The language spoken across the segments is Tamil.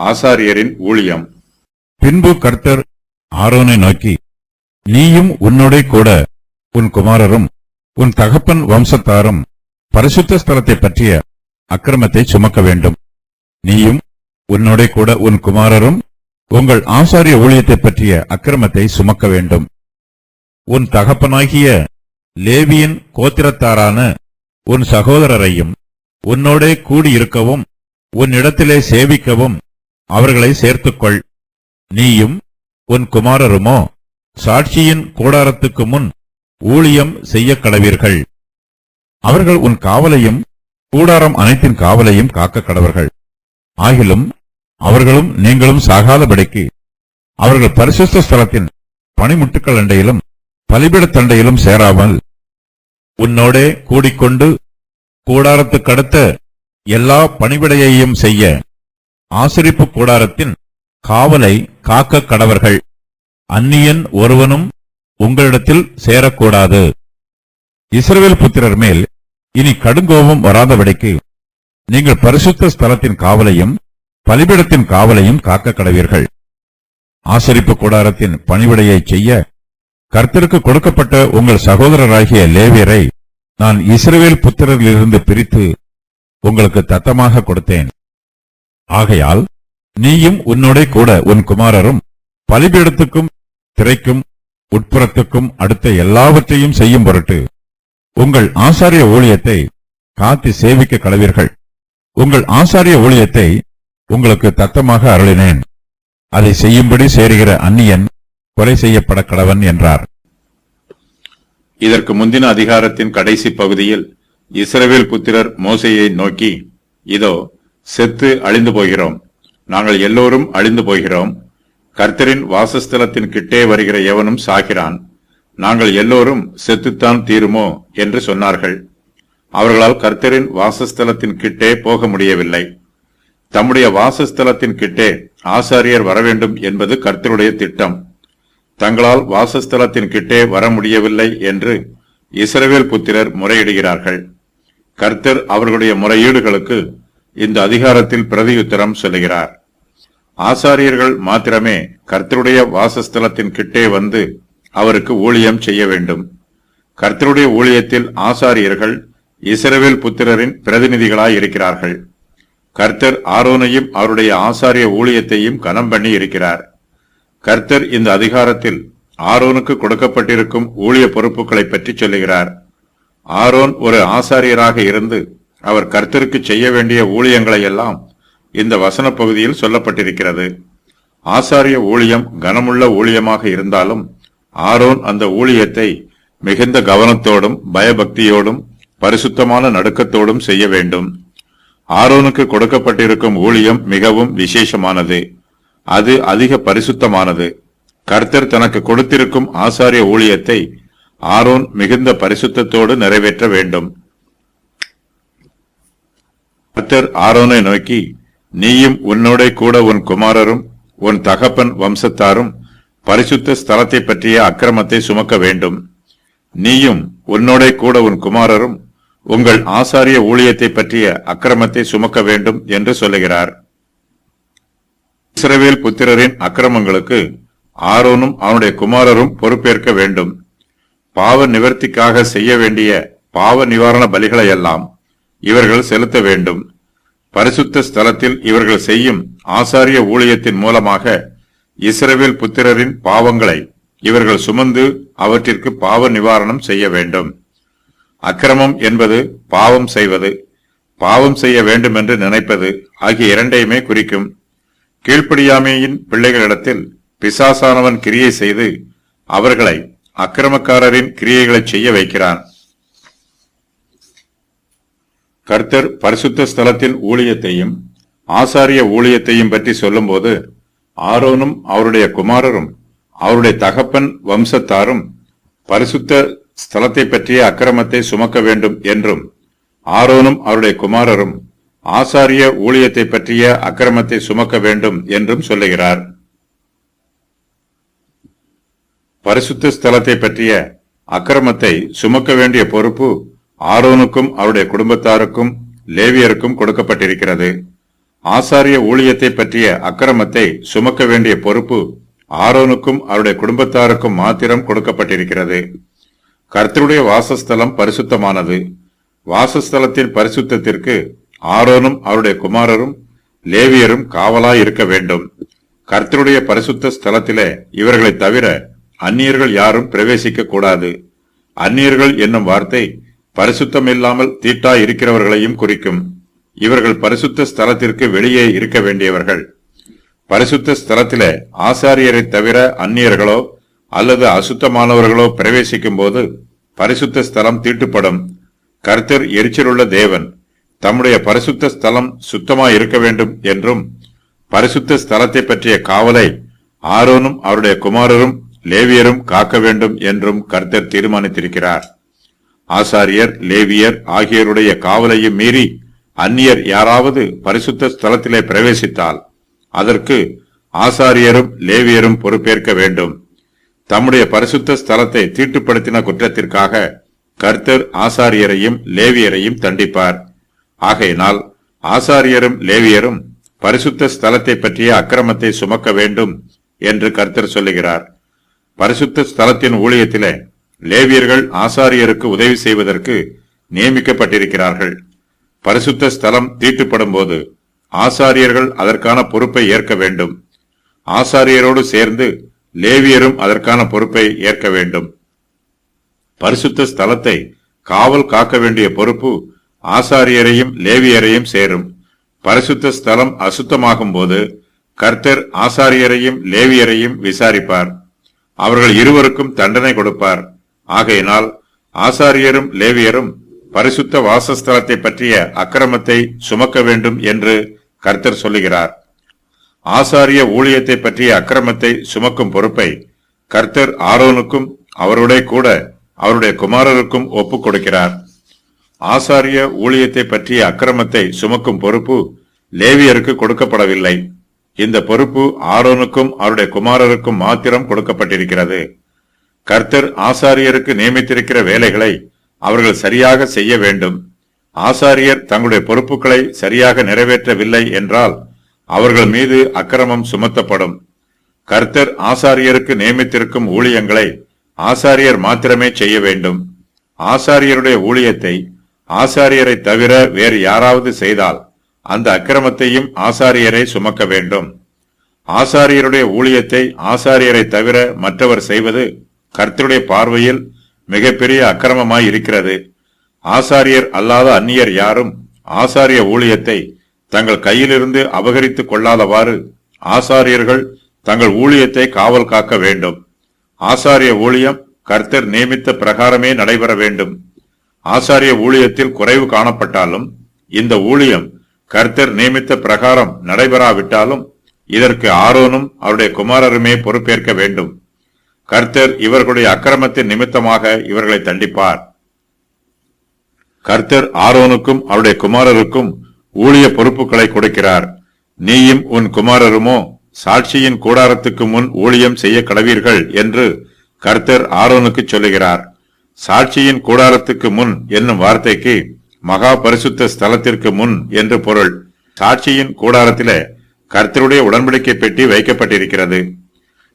ஆசாரியரின் ஊழியம். பின்பு கர்த்தர் ஆரோனை நோக்கி, நீயும் உன்னோட கூட உன் குமாரரும் உன் தகப்பன் வம்சத்தாரும் பரிசுத்த ஸ்தலத்தை பற்றிய அக்கிரமத்தை சுமக்க வேண்டும். நீயும் உன்னோட கூட உன் குமாரரும் உங்கள் ஆசாரிய ஊழியத்தை பற்றிய அக்கிரமத்தை சுமக்க வேண்டும். உன் தகப்பனாகிய லேவியின் கோத்திரத்தாரான உன் சகோதரரையும் உன்னோட கூடியிருக்கவும் உன்னிடத்திலே சேவிக்கவும் அவர்களை சேர்த்துக்கொள். நீயும் உன் குமாரருமோ சாட்சியின் கூடாரத்துக்கு முன் ஊழியம் செய்ய கடவீர்கள். அவர்கள் உன் காவலையும் கூடாரம் அனைத்தின் காவலையும் காக்க கடவர்கள். ஆகிலும் அவர்களும் நீங்களும் சாகாதபடிக்கு அவர்கள் பரிசுத்த ஸ்தலத்தின் பனிமுட்டுக்கள் அண்டையிலும் பலிபீடத்தண்டையிலும் சேராமல் உன்னோடே கூடிக்கொண்டு கூடாரத்துக்கடுத்த எல்லா பணிவிடையையும் செய்ய ஆசரிப்பு கூடாரத்தின் காவலை காக்க கடவர்கள். அந்நியன் ஒருவனும் உங்களிடத்தில் சேரக்கூடாது. இஸ்ரவேல் புத்திரர் மேல் இனி கடுங்கோபம் வராதபடிக்கு நீங்கள் பரிசுத்த ஸ்தலத்தின் காவலையும் பலிபீடத்தின் காவலையும் காக்க கடவீர்கள். ஆசரிப்பு கூடாரத்தின் பணிவிடையை செய்ய கர்த்தருக்கு கொடுக்கப்பட்ட உங்கள் சகோதரராகிய லேவியரை நான் இஸ்ரவேல் புத்திரரிலிருந்து பிரித்து உங்களுக்கு தத்தமாக கொடுத்தேன். ஆகையால் நீயும் உன்னோட கூட உன் குமாரரும் பலிபீடத்துக்கும் திரைக்கும் உட்புறத்துக்கும் அடுத்த எல்லாவற்றையும் செய்யும் பொருட்டு உங்கள் ஆசாரிய ஊழியத்தை காத்து சேவிக்க கடவீர்கள். உங்கள் ஆசாரிய ஊழியத்தை உங்களுக்கு தத்தமாக அருளினேன். அதை செய்யும்படி சேருகிற அந்நியன் கொலை செய்யப்பட கடவன் என்றார். இதற்கு முந்தின அதிகாரத்தின் கடைசி பகுதியில் இஸ்ரவேல் புத்திரர் மோசேயை நோக்கி, இதோ செத்து அழிந்து போகிறோம், நாங்கள் எல்லோரும் அழிந்து போகிறோம், கர்த்தரின் வாசஸ்தலத்தின் கிட்டே வருகிற எவனும் சாகிறான், நாங்கள் எல்லோரும் செத்துத்தான் தீருமோ என்று சொன்னார்கள். அவர்களால் கர்த்தரின் வாசஸ்தலத்தின் கிட்டே போக முடியவில்லை. தம்முடைய வாசஸ்தலத்தின் கிட்டே ஆசாரியர் வரவேண்டும் என்பது கர்த்தருடைய திட்டம். தங்களால் வாசஸ்தலத்தின் கிட்டே வர முடியவில்லை என்று இஸ்ரவேல் புத்திரர் முறையிடுகிறார்கள். கர்த்தர் அவர்களுடைய முறையீடுகளுக்கு இந்த அதிகாரத்தில் பிரதியுத்தரம் சொல்லுகிறார். ஆசாரியர்கள் மாத்திரமே கர்த்தருடைய வாசஸ்தலத்தின் கிட்டே வந்து அவருக்கு ஊழியம் செய்ய வேண்டும். கர்த்தருடைய ஊழியத்தில் ஆசாரியர்கள் இஸ்ரவேல் புத்திரரின் பிரதிநிதிகளாய் இருக்கிறார்கள். கர்த்தர் ஆரோனையும் அவருடைய ஆசாரிய ஊழியத்தையும் கனம் பண்ணி இருக்கிறார். கர்த்தர் இந்த அதிகாரத்தில் ஆரோனுக்கு கொடுக்கப்பட்டிருக்கும் ஊழிய பொறுப்புகளை பற்றி சொல்லுகிறார். ஆரோன் ஒரு ஆசாரியராக இருந்து அவர் கர்த்தருக்கு செய்ய வேண்டிய ஊழியங்களை எல்லாம் இந்த வசன பகுதியில் சொல்லப்பட்டிருக்கிறது. ஆசாரிய ஊழியம் கனமுள்ள ஊழியமாக இருந்தாலும் ஆரோன் அந்த ஊழியத்தை மிகுந்த கவனத்தோடும் பயபக்தியோடும் பரிசுத்தமான நடுக்கத்தோடும் செய்ய வேண்டும். ஆரோனுக்கு கொடுக்கப்பட்டிருக்கும் ஊழியம் மிகவும் விசேஷமானது. அது அதிக பரிசுத்தமானது. கர்த்தர் தனக்கு கொடுத்திருக்கும் ஆசாரிய ஊழியத்தை ஆரோன் மிகுந்த பரிசுத்தத்தோடு நிறைவேற்ற வேண்டும். கர்த்தர் ஆரோனை நோக்கி, நீயும் உன்னோட கூட உன் குமாரரும் உன் தகப்பன் வம்சத்தாரும் பரிசுத்த ஸ்தலத்தை பற்றிய அக்கிரமத்தை சுமக்க வேண்டும். நீயும் உன்னோட கூட உன் குமாரரும் உங்கள் ஆசாரிய ஊழியத்தை பற்றிய அக்கிரமத்தை சுமக்க வேண்டும் என்று சொல்லுகிறார். இஸ்ரவேல் புத்திரரின் அக்கிரமங்களுக்கு ஆரோனும் அவனுடைய குமாரரும் பொறுப்பேற்க வேண்டும். பாவ நிவர்த்திக்காக செய்ய வேண்டிய பாவ நிவாரண பலிகளை எல்லாம் இவர்கள் செலுத்த வேண்டும். பரிசுத்த ஸ்தலத்தில் இவர்கள் செய்யும் ஆசாரிய ஊழியத்தின் மூலமாக இஸ்ரவேல் புத்திரரின் பாவங்களை இவர்கள் சுமந்து அவற்றிற்கு பாவ நிவாரணம் செய்ய வேண்டும். அக்கிரமம் என்பது பாவம் செய்வது, பாவம் செய்ய வேண்டும் என்று நினைப்பது ஆகிய இரண்டையுமே குறிக்கும். கீழ்ப்படியாமையின் பிள்ளைகளிடத்தில் பிசாசானவன் கிரியை செய்து அவர்களை அக்கிரமக்காரரின் கிரியைகளை செய்ய வைக்கிறான். கர்த்தர் பரிசுத்த ஸ்தலத்தின் ஊழியத்தையும் ஆசாரிய ஊழியத்தையும் பற்றி சொல்லும்போது ஆரோனும் அவருடைய குமாரரும் அவருடைய தகப்பன் வம்சத்தாரும் பரிசுத்த ஸ்தலத்தை பற்றிய அக்கிரமத்தை சுமக்க வேண்டும் என்றும், ஆரோனும் அவருடைய குமாரரும் ஆசாரிய ஊழியத்தை பற்றிய அக்கிரமத்தை சுமக்க வேண்டும் என்றும் சொல்லுகிறார். பரிசுத்த ஸ்தலத்தை பற்றிய அக்கிரமத்தை சுமக்க வேண்டிய பொறுப்பு ஆரோனுக்கும் அவருடைய குடும்பத்தாருக்கும் லேவியருக்கும் கொடுக்கப்பட்டிருக்கிறது. ஆசாரிய ஊழியத்தை பற்றிய அக்கிரமத்தை சுமக்க வேண்டிய பொறுப்பு ஆரோனுக்கும் அவருடைய குடும்பத்தாருக்கும் மாத்திரம் கொடுக்கப்பட்டிருக்கிறது. கர்த்தருடைய வாசஸ்தலம் பரிசுத்தமானது. வாசஸ்தலத்தின் பரிசுத்தத்திற்கு ஆரோனும் அவருடைய குமாரரும் லேவியரும் காவலாய் இருக்க வேண்டும். கர்த்தருடைய பரிசுத்த ஸ்தலத்திலே இவர்களை தவிர அந்நியர்கள் யாரும் பிரவேசிக்க கூடாது. அந்நியர்கள் என்னும் வார்த்தை பரிசுத்தமில்லாமல் தீட்டாய் இருக்கிறவர்களையும் குறிக்கும். இவர்கள் பரிசுத்த ஸ்தலத்திற்கு வெளியே இருக்க வேண்டியவர்கள். பரிசுத்த ஸ்தலத்திலே ஆசாரியரை தவிர அந்நியர்களோ அல்லது அசுத்தமானவர்களோ பிரவேசிக்கும் போது பரிசுத்த ஸ்தலம் தீட்டுப்படும். கர்த்தர் எரிச்சலுள்ள தேவன். தம்முடைய பரிசுத்த ஸ்தலம் சுத்தமாய் இருக்க வேண்டும் என்றும் பரிசுத்த ஸ்தலத்தை பற்றிய காவலை ஆரோனும் அவருடைய குமாரரும் லேவியரும் காக்க வேண்டும் என்றும் கர்த்தர் தீர்மானித்திருக்கிறார். ஆசாரியர், லேவியர் ஆகியோருடைய காவலையும் மீறி அந்நியர் யாராவது பரிசுத்த ஸ்தலத்திலே பிரவேசித்தால் அதற்கு ஆசாரியரும் லேவியரும் பொறுப்பேற்க வேண்டும். தம்முடைய பரிசுத்த ஸ்தலத்தை தீட்டுப்படுத்தின குற்றத்திற்காக கர்த்தர் ஆசாரியரையும் லேவியரையும் தண்டிப்பார். ஆகையினால் ஆசாரியரும் லேவியரும் பரிசுத்த ஸ்தலத்தை பற்றிய அக்கிரமத்தை சுமக்க வேண்டும் என்று கர்த்தர் சொல்லுகிறார். பரிசுத்த ஸ்தலத்தின் ஊழியத்திலே லேவியர்கள் ஆசாரியருக்கு உதவி செய்வதற்கு நியமிக்கப்பட்டிருக்கிறார்கள். பரிசுத்த ஸ்தலம் தீட்டுப்படும் போது ஆசாரியர்கள் அதற்கான பொறுப்பை ஏற்க வேண்டும். ஆசாரியரோடு சேர்ந்து லேவியரும் அதற்கான பொறுப்பை ஏற்க வேண்டும். பரிசுத்த ஸ்தலத்தை காவல் காக்க வேண்டிய பொறுப்பு ஆசாரியரையும் லேவியரையும் சேரும். பரிசுத்த ஸ்தலம் அசுத்தமாகும் போது கர்த்தர் ஆசாரியரையும் லேவியரையும் விசாரிப்பார். அவர்கள் இருவருக்கும் தண்டனை கொடுப்பார். ஆகையினால் ஆசாரியரும் லேவியரும் பரிசுத்த வாசஸ்தலத்தை பற்றிய அக்கிரமத்தை சுமக்க வேண்டும் என்று கர்த்தர் சொல்லுகிறார். ஆசாரிய ஊழியத்தை பற்றிய அக்கிரமத்தை சுமக்கும் பொறுப்பை கர்த்தர் ஆரோனுக்கும் அவருடைய கூட அவருடைய குமாரருக்கும் ஒப்புக் கொடுக்கிறார். ஆசாரிய ஊழியத்தை பற்றிய அக்கிரமத்தை சுமக்கும் பொறுப்பு லேவியருக்கு கொடுக்கப்படவில்லை. இந்த பொறுப்பு ஆரோனுக்கும் அவருடைய குமாரருக்கும் மாத்திரம் கொடுக்கப்பட்டிருக்கிறது. கர்த்தர் ஆசாரியருக்கு நியமித்திருக்கிற வேலைகளை அவர்கள் சரியாக செய்ய வேண்டும். ஆசாரியர் தங்களுடைய பொறுப்புகளை சரியாக நிறைவேற்றவில்லை என்றால் அவர்கள் மீது அக்கிரமம் சுமத்தப்படும். கர்த்தர் ஆசாரியருக்கு நியமித்திருக்கும் ஊழியங்களை ஆசாரியர் மாத்திரமே செய்ய வேண்டும். ஆசாரியருடைய ஊழியத்தை ஆசாரியரை தவிர வேறு யாராவது செய்தால் அந்த அக்கிரமத்தையும் ஆசாரியரை சுமக்க வேண்டும். ஆசாரியருடைய ஊழியத்தை ஆசாரியரை தவிர மற்றவர் செய்வது கர்த்தருடைய பார்வையில் மிகப்பெரிய அக்கிரமமாய் இருக்கிறது. ஆசாரியர் அல்லாத அந்நியர் யாரும் ஆசாரிய ஊழியத்தை தங்கள் கையிலிருந்து அபகரித்துக் கொள்ளாதவாறு ஆசாரியர்கள் தங்கள் ஊழியத்தை காவல் காக்க வேண்டும். ஆசாரிய ஊழியம் கர்த்தர் நியமித்த பிரகாரமே நடைபெற வேண்டும். ஆசாரிய ஊழியத்தில் குறைவு காணப்பட்டாலும் இந்த ஊழியம் கர்த்தர் நியமித்த பிரகாரம் நடைபெறாவிட்டாலும் இதற்கு ஆரோனும் அவருடைய குமாரருமே பொறுப்பேற்க வேண்டும். கர்த்தர் இவர்களுடைய அக்கிரமத்தின் நிமித்தமாக இவர்களை தண்டிப்பார். கர்த்தர் ஆரோனுக்கும் அவருடைய குமாரருக்கும் ஊழிய பொறுப்புகளை கொடுக்கிறார். நீயும் உன் குமாரருமோ சாட்சியின் கூடாரத்துக்கு முன் ஊழியம் செய்ய கடவீர்கள் என்று கர்த்தர் ஆரோனுக்கு சொல்லுகிறார். சாட்சியின் கூடாரத்துக்கு முன் என்னும் வார்த்தைக்கு மகா பரிசுத்த ஸ்தலத்திற்கு முன் என்று பொருள். சாட்சியின் கூடாரத்திலே கர்த்தருடைய உடன்படிக்கை பெட்டி வைக்கப்பட்டிருக்கிறது.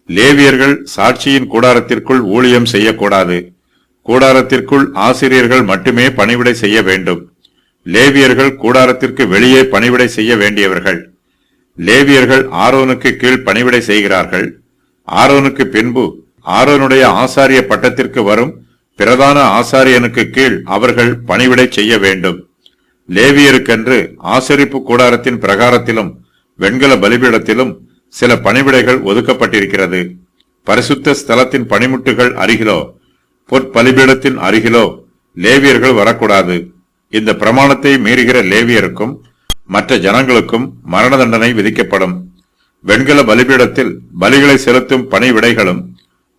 லேவியர்கள் சாட்சியின் கூடாரத்திற்குள் ஊழியம் செய்யக்கூடாது. கூடாரத்திற்குள் ஆசிரியர்கள் மட்டுமே பணிவிடை செய்ய வேண்டும். லேவியர்கள் கூடாரத்திற்கு வெளியே பணிவிடை செய்ய வேண்டியவர்கள். லேவியர்கள் ஆரோனுக்கு கீழ் பணிவிடை செய்கிறார்கள். ஆரோனுக்கு பின்பு ஆரோனுடைய ஆசாரிய பட்டத்திற்கு வரும் பிரதான ஆசாரியனுக்கு கீழ் அவர்கள் பணிவிடை செய்ய வேண்டும். லேவியருக்கென்று ஆசரிப்பு கூடாரத்தின் பிரகாரத்திலும் வெண்கல பலிபீடத்திலும் சில பணிவிடைகள் ஒதுக்கப்பட்டிருக்கிறது. பரிசுத்த ஸ்தலத்தின் பணிமுட்டுகள் அருகிலோ பொற்பலிபீடத்தின் அருகிலோ லேவியர்கள் வரக்கூடாது. இந்த பிரமாணத்தை மீறுகிற லேவியருக்கும் மற்ற ஜனங்களுக்கும் மரண தண்டனை விதிக்கப்படும். வெண்கல பலிபீடத்தில் பலிகளை செலுத்தும் பணிவிடைகளும்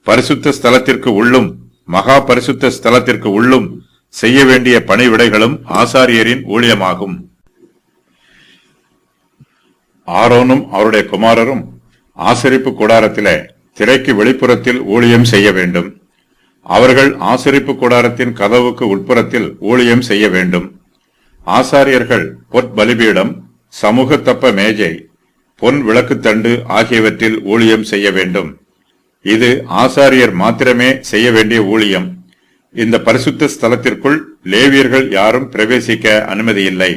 பரிசுத்த ஸ்தலத்திற்கு உள்ளும் மகா பரிசுத்த ஸ்தலத்திற்கு உள்ளும் செய்ய வேண்டிய பணிவிடைகளும் ஆசாரியரின் ஊழியமாகும். ஆரோனும் அவருடைய குமாரரும் ஆசரிப்பு கூடாரத்திலே திரைக்கு வெளிப்புறத்தில் ஊழியம் செய்ய வேண்டும். அவர்கள் ஆசரிப்பு கூடாரத்தின் கதவுக்கு உட்புறத்தில் ஊழியம் செய்ய வேண்டும். ஆசாரியர்கள் பொற்பலிபீடம், சமூக தப்ப மேஜை, பொன் விளக்குத்தண்டு ஆகியவற்றில் ஊழியம் செய்ய வேண்டும். இது ஆசாரியர் மாத்திரமே செய்ய வேண்டிய ஊழியம். இந்த பரிசுத்த ஸ்தலத்திற்குள் லேவியர்கள் யாரும் பிரவேசிக்க அனுமதியில்லை.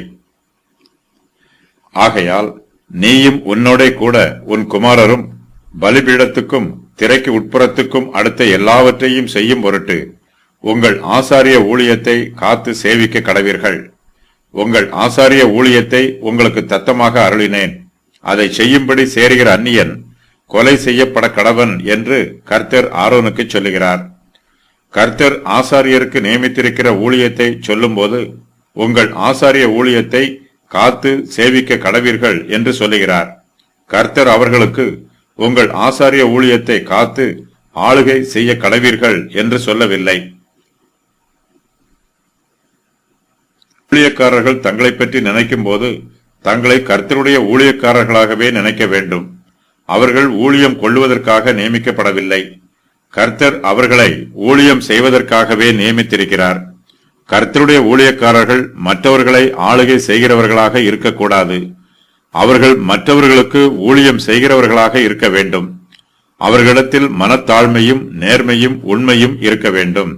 ஆகையால் நீயும் உன்னோட கூட உன் குமாரரும் பலிபீடத்துக்கும் திரைக்கு உட்புறத்துக்கும் அடுத்த எல்லாவற்றையும் செய்யும் பொருட்டு உங்கள் ஆசாரிய ஊழியத்தை காத்து சேவிக்க கடவீர்கள். உங்கள் ஆசாரிய ஊழியத்தை உங்களுக்கு தத்தமாக அருளினேன். அதை செய்யும்படி சேருகிற அந்நியன் கொலை செய்யப்பட கடவன் என்று கர்த்தர் ஆரோனுக்கு சொல்லுகிறார். கர்த்தர் ஆசாரியருக்கு நியமித்திருக்கிற ஊழியத்தை சொல்லும்போது உங்கள் ஆசாரிய ஊழியத்தை காத்து சேவிக்க கடவீர்கள் என்று சொல்லுகிறார். கர்த்தர் அவர்களுக்கு உங்கள் ஆசாரிய ஊழியத்தை காத்து ஆளுகை செய்ய கடவீர்கள் என்று சொல்லவில்லை. ஊழியக்காரர்கள் தங்களை பற்றி நினைக்கும் போது தங்களை கர்த்தருடைய ஊழியக்காரர்களாகவே நினைக்க வேண்டும். அவர்கள் ஊழியம் கொள்ளுவதற்காக நியமிக்கப்படவில்லை. கர்த்தர் அவர்களை ஊழியம் செய்வதற்காகவே நியமித்திருக்கிறார். கர்த்தருடைய ஊழியக்காரர்கள் மற்றவர்களை ஆளுகை செய்கிறவர்களாக இருக்கக்கூடாது. அவர்கள் மற்றவர்களுக்கு ஊழியம் செய்கிறவர்களாக இருக்க வேண்டும். அவர்களிடத்தில் மனத்தாழ்மையும் நேர்மையும் உண்மையும் இருக்க வேண்டும்.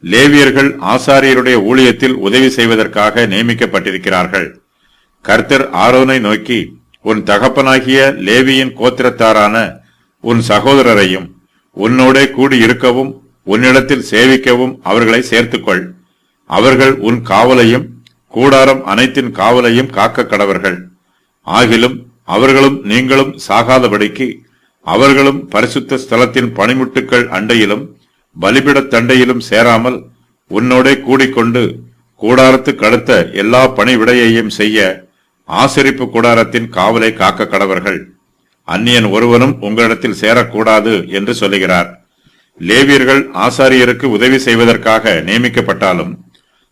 லேவியர்கள் ஆசாரியருடைய ஊழியத்தில் உதவி செய்வதற்காக நியமிக்கப்பட்டிருக்கிறார்கள். கர்த்தர் ஆரோனை நோக்கி, உன் தகப்பனாகிய லேவியின் கோத்திரத்தாரான உன் சகோதரரையும் உன்னோட கூடி இருக்கவும் உன்னிடத்தில் சேவிக்கவும் அவர்களை சேர்த்துக்கொள். அவர்கள் உன் காவலையும் கூடாரம் அனைத்தின் காவலையும் காக்க கடவர்கள். ஆகிலும் அவர்களும் நீங்களும் சாகாதபடிக்கு அவர்களும் பரிசுத்த ஸ்தலத்தின் பணிமுட்டுக்கள் அண்டையிலும் பலிபிடத் தண்டையிலும் சேராமல் உன்னோட கூடிக்கொண்டு கூடாரத்துக்கு அடுத்த எல்லா பணிவிடையையும் செய்ய ஆசரிப்பு கூடாரத்தின் காவலை காக்க கடவர்கள். அந்நியன் ஒருவனும் உங்களிடத்தில் சேரக்கூடாது என்று சொல்லுகிறார். லேவியர்கள் ஆசாரியருக்கு உதவி செய்வதற்காக நியமிக்கப்பட்டாலும்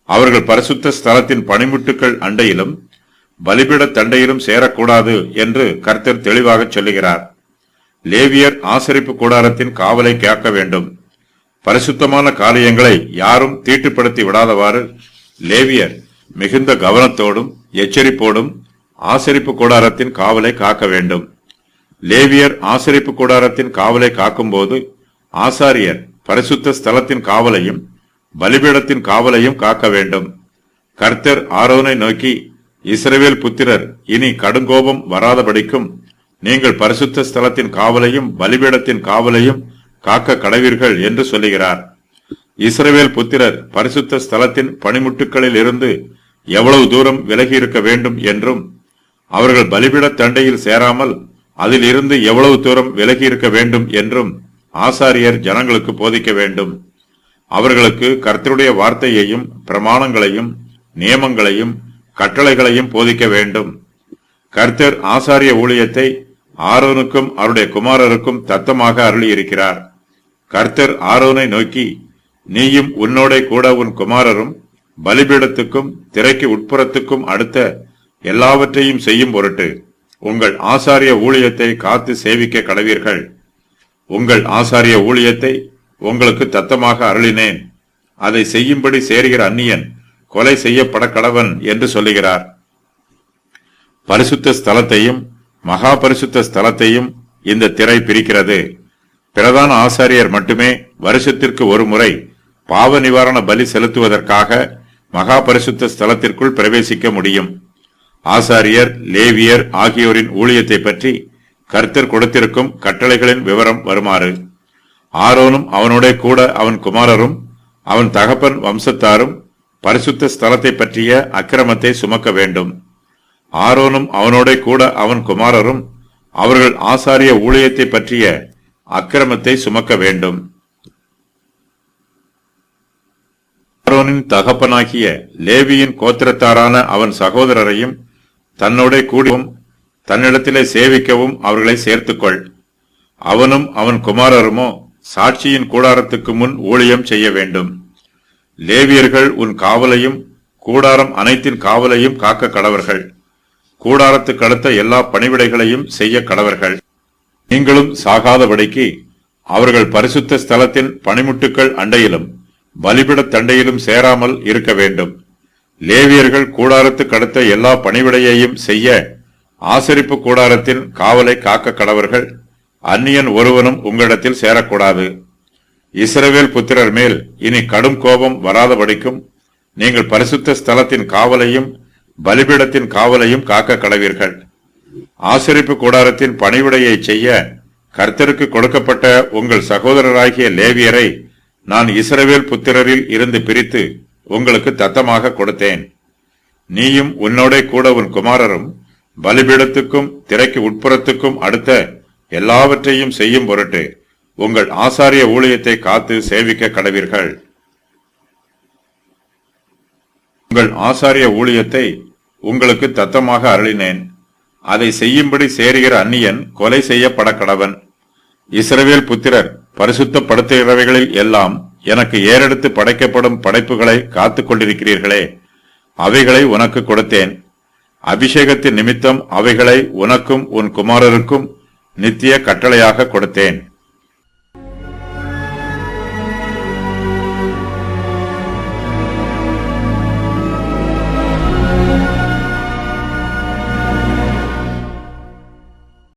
அவர்கள் பரிசுத்த ஸ்தலத்தின் பணிமுட்டுக்கள் அண்டையிலும் பலிபீடத் தண்டையிலும் சேரக்கூடாது என்று கர்த்தர் தெளிவாக சொல்லுகிறார். லேவியர் ஆசரிப்பு கூடாரத்தின் காவலை காக்க வேண்டும். பரிசுத்தமான காரியங்களை யாரும் தீட்டுப்படுத்தி விடாதவாறு லேவியர் மிகுந்த கவனத்தோடும் எச்சரிப்போடும் ஆசரிப்பு கூடாரத்தின் காவலை காக்க வேண்டும். லேவியர் ஆசரிப்பு கூடாரத்தின் காவலை காக்கும்போது ஆசாரியர் பரிசுத்த ஸ்தலத்தின் காவலையும் பலிபீடத்தின் காவலையும் காக்க வேண்டும். கர்த்தர் ஆரோனை நோக்கி, இஸ்ரவேல் புத்திரர் இனி கடுங்கோபம் வராதபடிக்கும் நீங்கள் பரிசுத்த ஸ்தலத்தின் காவலையும் பலிபீடத்தின் காவலையும் காக்க கடவீர்கள் என்று சொல்லுகிறார். இஸ்ரவேல் புத்திரர் பரிசுத்த ஸ்தலத்தின் பணிமுட்டுக்களில் இருந்து எவ்வளவு தூரம் விலகி இருக்க வேண்டும் என்றும் அவர்கள் பலிபீடத் தண்டையில் சேராமல் அதில் இருந்து எவ்வளவு தூரம் விலகி இருக்க வேண்டும் என்றும் ஆசாரியர் ஜனங்களுக்கு போதிக்க வேண்டும். அவர்களுக்கு கர்த்தருடைய வார்த்தையையும் பிரமாணங்களையும் நியமங்களையும் கட்டளைகளையும் போதிக்க வேண்டும். கர்த்தர் ஆசாரிய ஊழியத்தை ஆரோனுக்கும் அவருடைய குமாரருக்கும் தத்தமாக அருளியிருக்கிறார். கர்த்தர் ஆரோனை நோக்கி, நீயும் உன்னோட கூட உன் குமாரரும் பலிபீடத்துக்கும் திரைக்கு உட்புறத்துக்கும் அடுத்த எல்லாவற்றையும் செய்யும் பொருட்டு உங்கள் ஆசாரிய ஊழியத்தை காத்து சேவிக்க கடவீர்கள். உங்கள் ஆசாரிய ஊழியத்தை உங்களுக்கு தத்தமாக அருளினேன். அதை செய்யும்படி சேருகிற அந்நியன் கொலை செய்யப்பட கடவன் என்று சொல்லுகிறார். பரிசுத்த ஸ்தலத்தையும் மகா பரிசுத்த ஸ்தலத்தையும் இந்த திரை பிரிக்கிறது. பிரதான ஆசாரியர் மட்டுமே வருஷத்திற்கு ஒரு முறை பாவ நிவாரண பலி செலுத்துவதற்காக மகா பரிசுத்த ஸ்தலத்திற்குள் பிரவேசிக்க முடியும். ஆசாரியர் லேவியர் ஆகியோரின் ஊழியத்தை பற்றி கர்த்தர் கொடுத்திருக்கும் கட்டளைகளின் விவரம் வருமாறு: ஆரோனும் அவனோட கூட அவன் குமாரரும் அவன் தகப்பன் வம்சத்தாரும் பரிசுத்த ஸ்தலத்தை பற்றிய அக்கிரமத்தை சுமக்க வேண்டும். ஆரோனும் அவனோட கூட அவன் குமாரரும் அவர்கள் ஆசாரிய ஊழியத்தை பற்றிய அக்கிரமத்தை சுமக்க வேண்டும். ஆரோனின் தகப்பனாகிய லேவியின் கோத்திரத்தாரான அவன் சகோதரரையும் தன்னோட கூடவும் தன்னிடத்திலே சேவிக்கவும் அவர்களை சேர்த்துக்கொள். அவனும் அவன் குமாரருமோ சாட்சியின் கூடாரத்துக்கு முன் ஊழியம் செய்ய வேண்டும். லேவியர்கள் உன் காவலையும் கூடாரம் அனைத்தின் காவலையும் காக்க கடவர்கள். கூடாரத்துக்கு அடுத்த எல்லா பணிவிடைகளையும் செய்ய கடவர்கள். நீங்களும் சாகாதபடிக்கு அவர்கள் பரிசுத்த ஸ்தலத்தின் பணிமுட்டுக்கள் அண்டையிலும் பலிபிடத் தண்டையிலும் சேராமல் இருக்க வேண்டும். லேவியர்கள் கூடாரத்துக்கு அடுத்த எல்லா பணிவிடையையும் செய்ய ஆசரிப்பு கூடாரத்தின் காவலை காக்க கடவர்கள். அந்நியன் ஒருவனும் உங்களிடத்தில் சேரக்கூடாது. இஸ்ரவேல் புத்திரர் மேல் இனி கடும் கோபம் வராதபடிக்கும் நீங்கள் பரிசுத்த ஸ்தலத்தின் காவலையும் பலிபீடத்தின் காவலையும் காக்க கடவீர்கள். ஆசரிப்பு கூடாரத்தின் பணிவிடையை செய்ய கர்த்தருக்கு கொடுக்கப்பட்ட உங்கள் சகோதரராகிய லேவியரை நான் இஸ்ரவேல் புத்திரரில் இருந்து பிரித்து உங்களுக்கு தத்தமாக கொடுத்தேன். நீயும் உன்னோட கூட உன் குமாரரும் பலிபீடத்துக்கும் திரைக்கு உட்புறத்துக்கும் அடுத்த எல்லாவற்றையும் செய்யும் பொருட்டு உங்கள் ஆசாரிய ஊழியத்தை காத்து சேவிக்க கடவீர்கள். உங்கள் ஆசாரிய ஊழியத்தை உங்களுக்கு தத்தமாக அருளினேன். அதை செய்யும்படி சேருகிற அந்நியன் கொலை செய்யப்பட கடவன். இஸ்ரவேல் புத்திரர் பரிசுத்தப்படுத்துகிறவைகளில் எல்லாம் எனக்கு ஏறெடுத்து படைக்கப்படும் படைப்புகளை காத்துக் கொண்டிருக்கிறீர்களே, அவைகளை உனக்கு கொடுத்தேன். அபிஷேகத்தின் நிமித்தம் அவைகளை உனக்கும் உன் குமாரருக்கும் நித்திய கட்டளையாக கொடுத்தேன்.